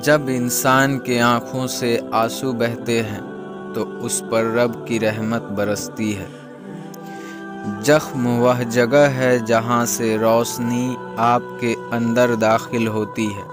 جب انسان کے آنکھوں سے آنسو بہتے ہیں تو اس پر رب کی رحمت برستی ہے۔ زخم وہ جگہ ہے جہاں سے روشنی آپ کے اندر داخل ہوتی ہے۔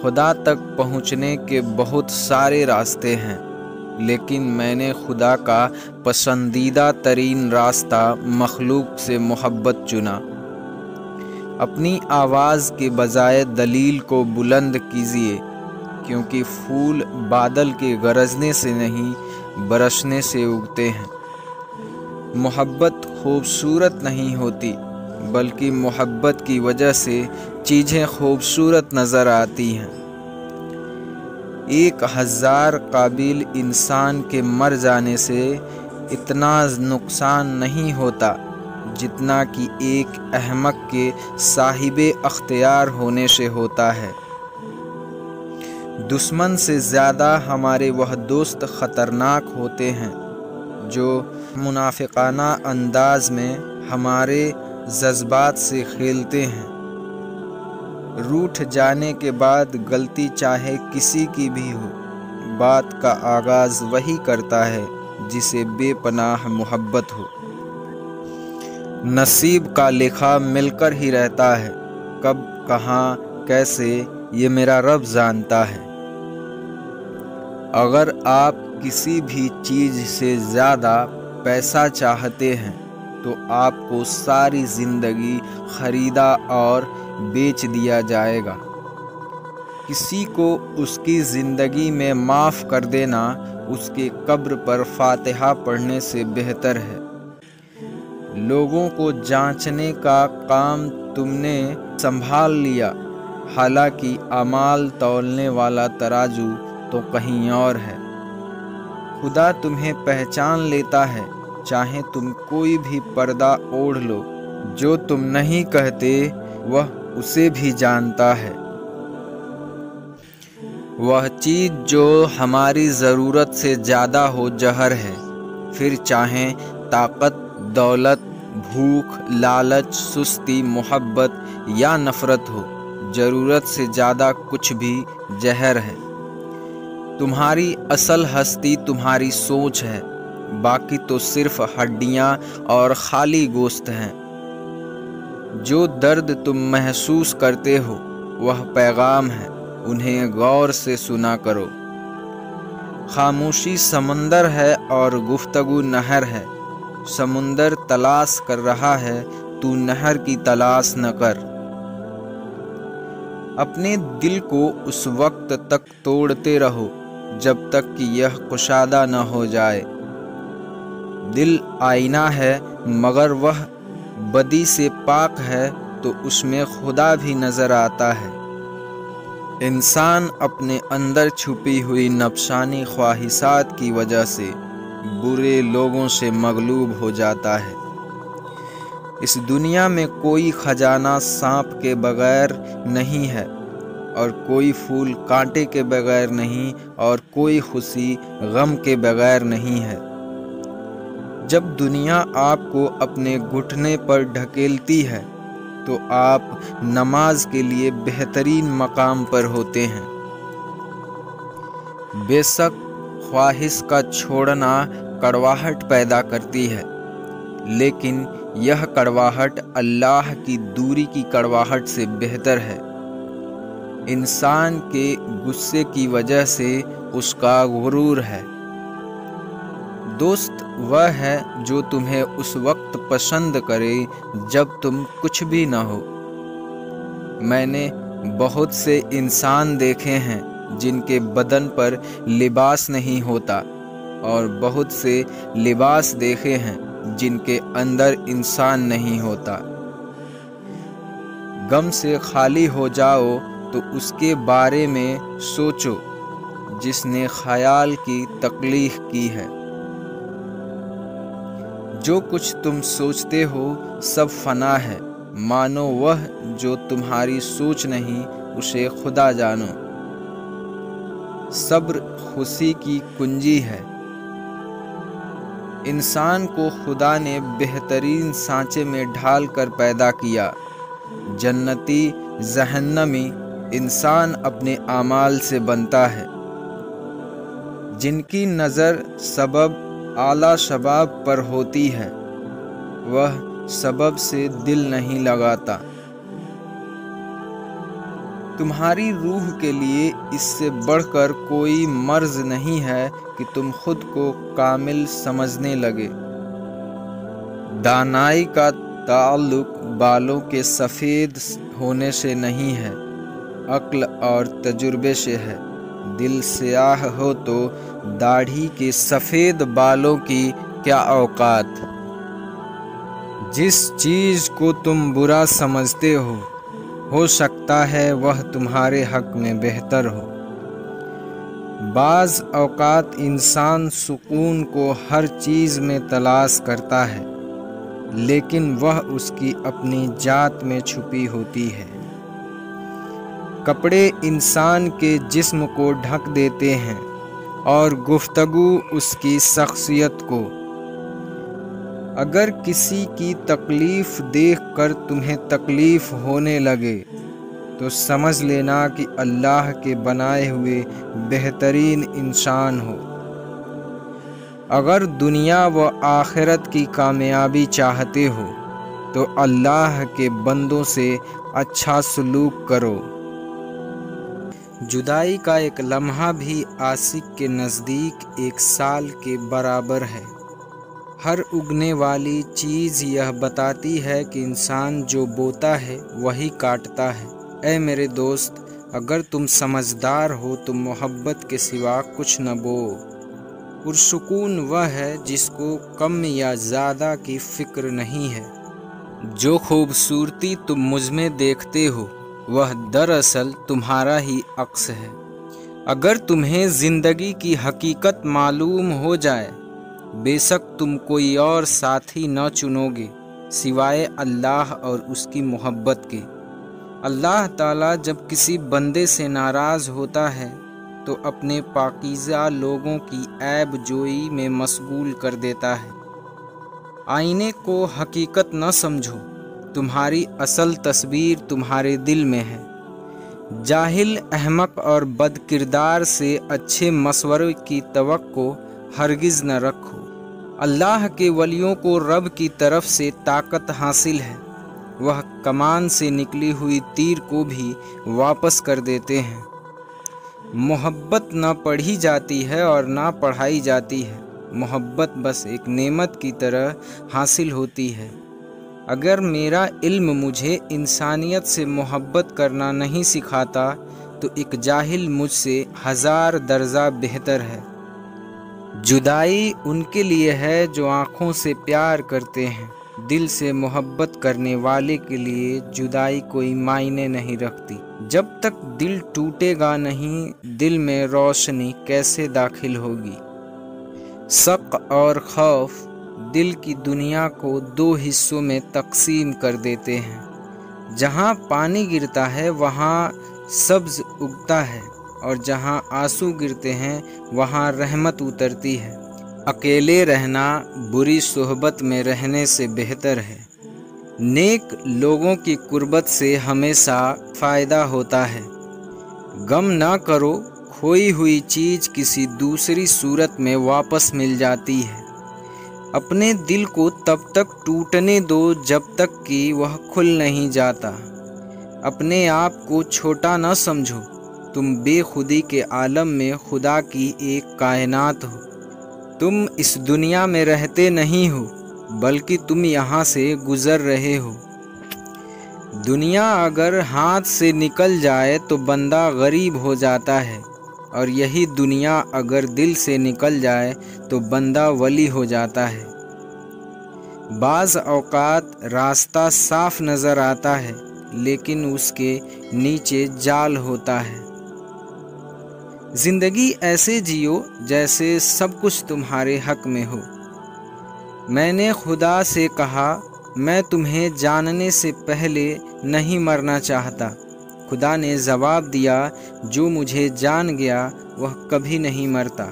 خدا تک پہنچنے کے بہت سارے راستے ہیں، لیکن میں نے خدا کا پسندیدہ ترین راستہ مخلوق سے محبت چنا۔ اپنی آواز کے بجائے دلیل کو بلند کیجیے، کیونکہ پھول بادل کے گرجنے سے نہیں برسنے سے اگتے ہیں۔ محبت خوبصورت نہیں ہوتی، بلکہ محبت کی وجہ سے چیزیں خوبصورت نظر آتی ہیں۔ 1000 قابل انسان کے مر جانے سے اتنا نقصان نہیں ہوتا جتنا کہ ایک احمق کے صاحب اختیار ہونے سے ہوتا ہے۔ دشمن سے زیادہ ہمارے وہ دوست خطرناک ہوتے ہیں جو منافقانہ انداز میں ہمارے جذبات سے کھیلتے ہیں۔ روٹھ جانے کے بعد غلطی چاہے کسی کی بھی ہو، بات کا آغاز وہی کرتا ہے جسے بے پناہ محبت ہو۔ نصیب کا لکھا مل کر ہی رہتا ہے، کب کہاں کیسے یہ میرا رب جانتا ہے۔ اگر آپ کسی بھی چیز سے زیادہ پیسہ چاہتے ہیں تو آپ کو ساری زندگی خریدا اور بیچ دیا جائے گا۔ کسی کو اس کی زندگی میں معاف کر دینا اس کے قبر پر فاتحہ پڑھنے سے بہتر ہے۔ لوگوں کو جانچنے کا کام تم نے سنبھال لیا، حالانکہ اعمال تولنے والا ترازو تو کہیں اور ہے۔ خدا تمہیں پہچان لیتا ہے، چاہے تم کوئی بھی پردہ اوڑھ لو، جو تم نہیں کہتے وہ اسے بھی جانتا ہے۔ وہ چیز جو ہماری ضرورت سے زیادہ ہو زہر ہے، پھر چاہے طاقت، دولت، بھوک، لالچ، سستی، محبت یا نفرت ہو، ضرورت سے زیادہ کچھ بھی زہر ہے۔ تمہاری اصل ہستی تمہاری سوچ ہے، باقی تو صرف ہڈیاں اور خالی گوشت ہیں۔ جو درد تم محسوس کرتے ہو وہ پیغام ہے، انہیں غور سے سنا کرو۔ خاموشی سمندر ہے اور گفتگو نہر ہے۔ سمندر تلاش کر رہا ہے، تو نہر کی تلاش نہ کر۔ اپنے دل کو اس وقت تک توڑتے رہو جب تک کہ یہ کشادہ نہ ہو جائے۔ دل آئینہ ہے، مگر وہ بدی سے پاک ہے تو اس میں خدا بھی نظر آتا ہے۔ انسان اپنے اندر چھپی ہوئی نفسانی خواہشات کی وجہ سے برے لوگوں سے مغلوب ہو جاتا ہے۔ اس دنیا میں کوئی خزانہ سانپ کے بغیر نہیں ہے، اور کوئی پھول کانٹے کے بغیر نہیں، اور کوئی خوشی غم کے بغیر نہیں ہے۔ جب دنیا آپ کو اپنے گھٹنے پر ڈھکیلتی ہے تو آپ نماز کے لیے بہترین مقام پر ہوتے ہیں۔ بے شک خواہش کا چھوڑنا کڑواہٹ پیدا کرتی ہے، لیکن یہ کڑواہٹ اللہ کی دوری کی کڑواہٹ سے بہتر ہے۔ انسان کے غصے کی وجہ سے اس کا غرور ہے۔ دوست وہ ہے جو تمہیں اس وقت پسند کرے جب تم کچھ بھی نہ ہو۔ میں نے بہت سے انسان دیکھے ہیں جن کے بدن پر لباس نہیں ہوتا، اور بہت سے لباس دیکھے ہیں جن کے اندر انسان نہیں ہوتا۔ غم سے خالی ہو جاؤ تو اس کے بارے میں سوچو جس نے خیال کی تخلیق کی ہے۔ جو کچھ تم سوچتے ہو سب فنا ہے، مانو وہ جو تمہاری سوچ نہیں اسے خدا جانو۔ صبر خوشی کی کنجی ہے۔ انسان کو خدا نے بہترین سانچے میں ڈھال کر پیدا کیا۔ جنتی جہنمی انسان اپنے اعمال سے بنتا ہے۔ جن کی نظر سبب اعلیٰ شباب پر ہوتی ہے وہ سبب سے دل نہیں لگاتا۔ تمہاری روح کے لیے اس سے بڑھ کر کوئی مرض نہیں ہے کہ تم خود کو کامل سمجھنے لگے۔ دانائی کا تعلق بالوں کے سفید ہونے سے نہیں ہے، عقل اور تجربے سے ہے۔ دل سیاہ ہو تو داڑھی کے سفید بالوں کی کیا اوقات۔ جس چیز کو تم برا سمجھتے ہو سکتا ہے وہ تمہارے حق میں بہتر ہو۔ بعض اوقات انسان سکون کو ہر چیز میں تلاش کرتا ہے، لیکن وہ اس کی اپنی ذات میں چھپی ہوتی ہے۔ کپڑے انسان کے جسم کو ڈھک دیتے ہیں اور گفتگو اس کی شخصیت کو۔ اگر کسی کی تکلیف دیکھ کر تمہیں تکلیف ہونے لگے تو سمجھ لینا کہ اللہ کے بنائے ہوئے بہترین انسان ہو۔ اگر دنیا و آخرت کی کامیابی چاہتے ہو تو اللہ کے بندوں سے اچھا سلوک کرو۔ جدائی کا ایک لمحہ بھی عاشق کے نزدیک 1 سال کے برابر ہے۔ ہر اگنے والی چیز یہ بتاتی ہے کہ انسان جو بوتا ہے وہی کاٹتا ہے۔ اے میرے دوست، اگر تم سمجھدار ہو تو محبت کے سوا کچھ نہ بو۔ پرسکون وہ ہے جس کو کم یا زیادہ کی فکر نہیں ہے۔ جو خوبصورتی تم مجھ میں دیکھتے ہو وہ دراصل تمہارا ہی عکس ہے۔ اگر تمہیں زندگی کی حقیقت معلوم ہو جائے، بے شک تم کوئی اور ساتھی نہ چنو گے سوائے اللہ اور اس کی محبت کے۔ اللہ تعالیٰ جب کسی بندے سے ناراض ہوتا ہے تو اپنے پاکیزہ لوگوں کی عیب جوئی میں مشغول کر دیتا ہے۔ آئینے کو حقیقت نہ سمجھو، تمہاری اصل تصویر تمہارے دل میں ہے۔ جاہل، احمق اور بد کردار سے اچھے مشورے کی توقع ہرگز نہ رکھو۔ اللہ کے ولیوں کو رب کی طرف سے طاقت حاصل ہے، وہ کمان سے نکلی ہوئی تیر کو بھی واپس کر دیتے ہیں۔ محبت نہ پڑھی جاتی ہے اور نہ پڑھائی جاتی ہے، محبت بس ایک نعمت کی طرح حاصل ہوتی ہے۔ اگر میرا علم مجھے انسانیت سے محبت کرنا نہیں سکھاتا تو ایک جاہل مجھ سے 1000 درجہ بہتر ہے۔ جدائی ان کے لیے ہے جو آنکھوں سے پیار کرتے ہیں، دل سے محبت کرنے والے کے لیے جدائی کوئی معنی نہیں رکھتی۔ جب تک دل ٹوٹے گا نہیں، دل میں روشنی کیسے داخل ہوگی؟ شک اور خوف دل کی دنیا کو 2 حصوں میں تقسیم کر دیتے ہیں۔ جہاں پانی گرتا ہے وہاں سبز اگتا ہے، اور جہاں آنسو گرتے ہیں وہاں رحمت اترتی ہے۔ اکیلے رہنا بری صحبت میں رہنے سے بہتر ہے۔ نیک لوگوں کی قربت سے ہمیشہ فائدہ ہوتا ہے۔ غم نہ کرو، کھوئی ہوئی چیز کسی دوسری صورت میں واپس مل جاتی ہے۔ اپنے دل کو تب تک ٹوٹنے دو جب تک کہ وہ کھل نہیں جاتا۔ اپنے آپ کو چھوٹا نہ سمجھو، تم بے خودی کے عالم میں خدا کی ایک کائنات ہو۔ تم اس دنیا میں رہتے نہیں ہو بلکہ تم یہاں سے گزر رہے ہو۔ دنیا اگر ہاتھ سے نکل جائے تو بندہ غریب ہو جاتا ہے، اور یہی دنیا اگر دل سے نکل جائے تو بندہ ولی ہو جاتا ہے۔ بعض اوقات راستہ صاف نظر آتا ہے لیکن اس کے نیچے جال ہوتا ہے۔ زندگی ایسے جیو جیسے سب کچھ تمہارے حق میں ہو۔ میں نے خدا سے کہا، میں تمہیں جاننے سے پہلے نہیں مرنا چاہتا۔ خدا نے جواب دیا، جو مجھے جان گیا وہ کبھی نہیں مرتا۔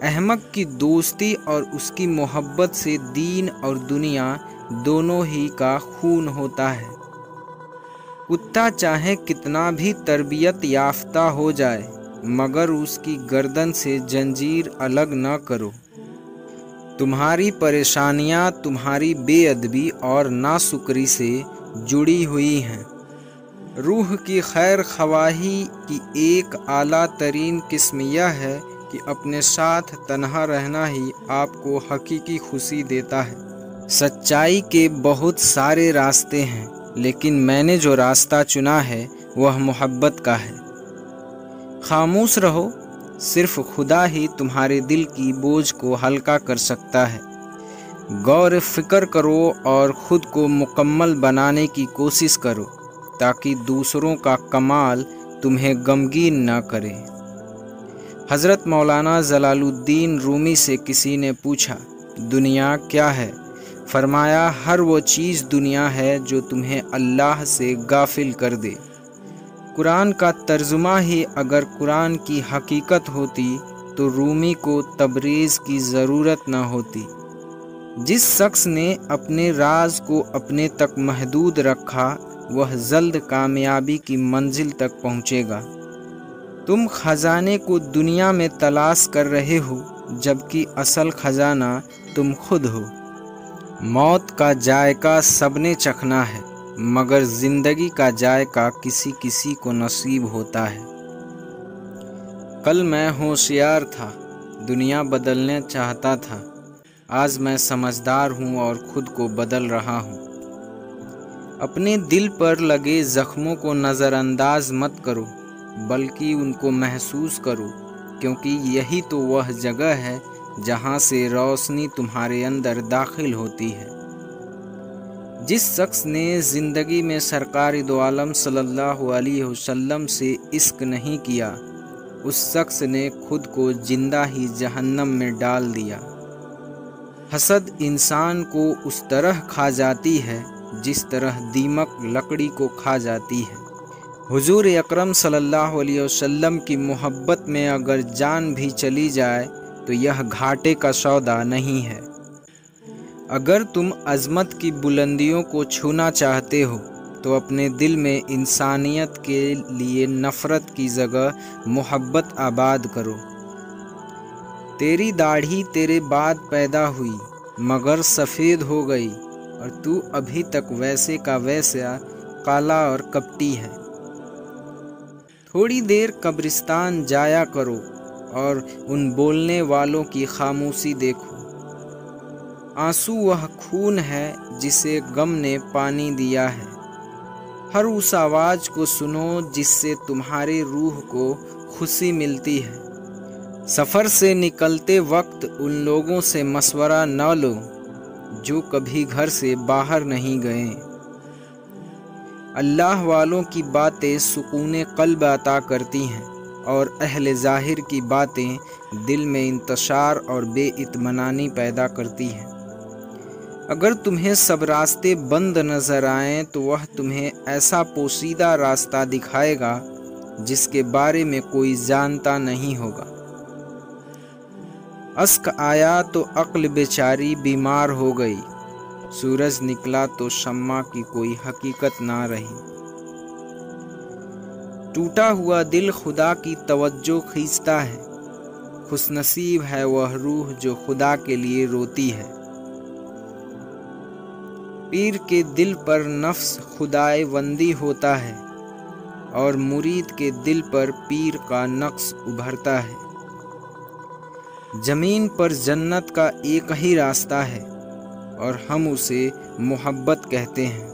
احمق کی دوستی اور اس کی محبت سے دین اور دنیا دونوں ہی کا خون ہوتا ہے۔ کتا چاہے کتنا بھی تربیت یافتہ ہو جائے مگر اس کی گردن سے زنجیر الگ نہ کرو۔ تمہاری پریشانیاں تمہاری بے ادبی اور ناشکری سے جڑی ہوئی ہیں۔ روح کی خیر خواہی کی ایک اعلیٰ ترین قسم یہ ہے کہ اپنے ساتھ تنہا رہنا ہی آپ کو حقیقی خوشی دیتا ہے۔ سچائی کے بہت سارے راستے ہیں لیکن میں نے جو راستہ چنا ہے وہ محبت کا ہے۔ خاموش رہو، صرف خدا ہی تمہارے دل کی بوجھ کو ہلکا کر سکتا ہے۔ غور فکر کرو اور خود کو مکمل بنانے کی کوشش کرو تاکہ دوسروں کا کمال تمہیں غمگین نہ کرے۔ حضرت مولانا جلال الدین رومی سے کسی نے پوچھا، دنیا کیا ہے؟ فرمایا، ہر وہ چیز دنیا ہے جو تمہیں اللہ سے غافل کر دے۔ قرآن کا ترجمہ ہی اگر قرآن کی حقیقت ہوتی تو رومی کو تبریز کی ضرورت نہ ہوتی۔ جس شخص نے اپنے راز کو اپنے تک محدود رکھا وہ جلد کامیابی کی منزل تک پہنچے گا۔ تم خزانے کو دنیا میں تلاش کر رہے ہو جبکہ اصل خزانہ تم خود ہو۔ موت کا ذائقہ سب نے چکھنا ہے مگر زندگی کا ذائقہ کسی کسی کو نصیب ہوتا ہے۔ کل میں ہوشیار تھا، دنیا بدلنا چاہتا تھا، آج میں سمجھدار ہوں اور خود کو بدل رہا ہوں۔ اپنے دل پر لگے زخموں کو نظر انداز مت کرو بلکہ ان کو محسوس کرو، کیونکہ یہی تو وہ جگہ ہے جہاں سے روشنی تمہارے اندر داخل ہوتی ہے۔ جس شخص نے زندگی میں سرکار دو عالم صلی اللہ علیہ وسلم سے عشق نہیں کیا اس شخص نے خود کو زندہ ہی جہنم میں ڈال دیا۔ حسد انسان کو اس طرح کھا جاتی ہے جس طرح دیمک لکڑی کو کھا جاتی ہے۔ حضور اکرم صلی اللہ علیہ وسلم کی محبت میں اگر جان بھی چلی جائے تو یہ گھاٹے کا سودا نہیں ہے۔ اگر تم عظمت کی بلندیوں کو چھونا چاہتے ہو تو اپنے دل میں انسانیت کے لیے نفرت کی جگہ محبت آباد کرو۔ تیری داڑھی تیرے بعد پیدا ہوئی مگر سفید ہو گئی اور تو ابھی تک ویسے کا ویسا کالا اور کپٹی ہے۔ تھوڑی دیر قبرستان جایا کرو اور ان بولنے والوں کی خاموشی دیکھو۔ آنسو وہ خون ہے جسے غم نے پانی دیا ہے۔ ہر اس آواز کو سنو جس سے تمہاری روح کو خوشی ملتی ہے۔ سفر سے نکلتے وقت ان لوگوں سے مشورہ نہ لو جو کبھی گھر سے باہر نہیں گئے۔ اللہ والوں کی باتیں سکون قلب عطا کرتی ہیں اور اہل ظاہر کی باتیں دل میں انتشار اور بے اطمینانی پیدا کرتی ہیں۔ اگر تمہیں سب راستے بند نظر آئیں تو وہ تمہیں ایسا پوشیدہ راستہ دکھائے گا جس کے بارے میں کوئی جانتا نہیں ہوگا۔ اشک آیا تو عقل بیچاری بیمار ہو گئی، سورج نکلا تو شمع کی کوئی حقیقت نہ رہی۔ ٹوٹا ہوا دل خدا کی توجہ کھینچتا ہے، خوش نصیب ہے وہ روح جو خدا کے لیے روتی ہے۔ پیر کے دل پر نفس خدائے وندی ہوتا ہے اور مرید کے دل پر پیر کا نقش ابھرتا ہے۔ زمین پر جنت کا ایک ہی راستہ ہے اور ہم اسے محبت کہتے ہیں۔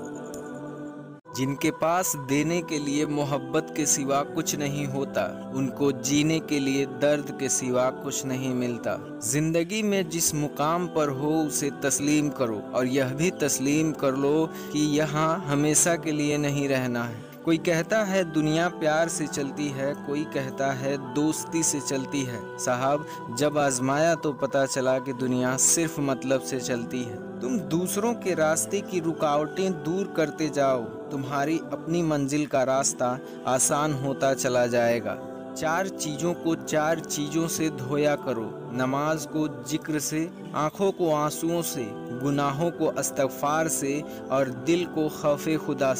جن کے پاس دینے کے لیے محبت کے سوا کچھ نہیں ہوتا ان کو جینے کے لیے درد کے سوا کچھ نہیں ملتا۔ زندگی میں جس مقام پر ہو اسے تسلیم کرو اور یہ بھی تسلیم کر لو کہ یہاں ہمیشہ کے لیے نہیں رہنا ہے۔ کوئی کہتا ہے دنیا پیار سے چلتی ہے، کوئی کہتا ہے دوستی سے چلتی ہے۔ صاحب جب آزمایا تو پتہ چلا کہ دنیا صرف مطلب سے چلتی ہے۔ تم دوسروں کے راستے کی رکاوٹیں دور کرتے جاؤ، تمہاری اپنی منزل کا راستہ آسان ہوتا چلا جائے گا۔ 4 چیزوں کو 4 چیزوں سے دھویا کرو، نماز کو ذکر سے، آنکھوں کو آنسوؤں سے، گناہوں کو استغفار سے، اور دل کو خوف خدا سے۔